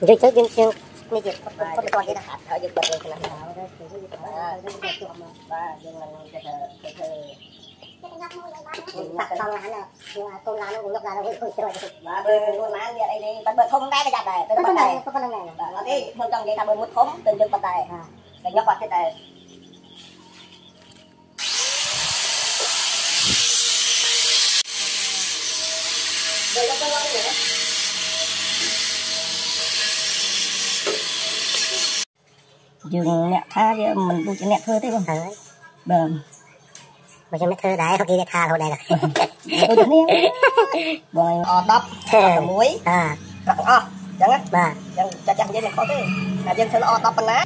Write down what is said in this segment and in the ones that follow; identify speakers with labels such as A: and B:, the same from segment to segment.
A: Chơi chơi game chơi bây giờ không được con cái đặt ở dưới bờ này là nào đó thì cái ba nhưng mà đặt xong là hắn là tôm lá nó cũng nhấp ra nó cũng chơi và bơi luôn má giờ đây đi bơi không đá cái giặt này tới bờ này có con này nó cái hơn trong cái ta bơi một thốn từ trên bờ này để nhấp vào cái này bơi nó bơi vậy đó dừng nẹt tha chứ mình cũng chỉ nẹt thưa thế không phải bờm mà cho nẹt thưa đấy không kia tha thôi đây là tôi chuẩn đi rồi đắp muối chẳng á chẳng chẳng vậy là khó thế là dân thưa đắp bên lá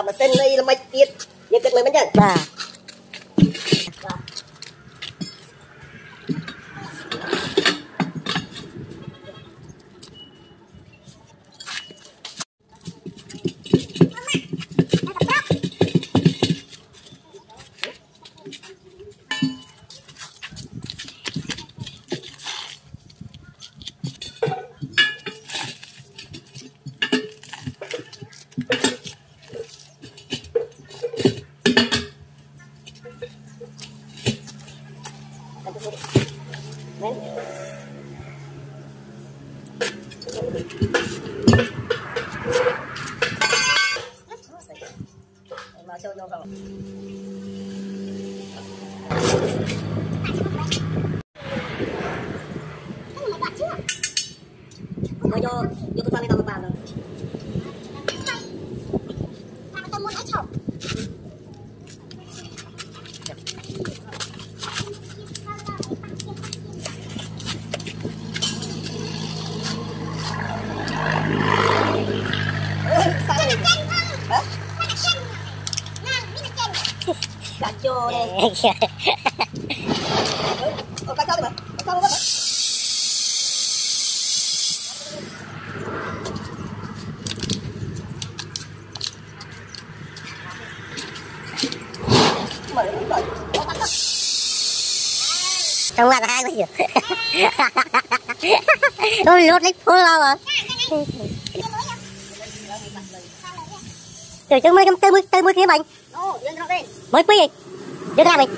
A: mà tên ly là mấy tiết như cái người bên chân vô cái con này tao vào rồi tao muốn ái chồng cá chô đây cá chô đi mà cá chô đi trong mặt hai cái gì tôi lột lấy phun lo mà từ trước mới tới mới cái bánh mới quý gì đưa ra mình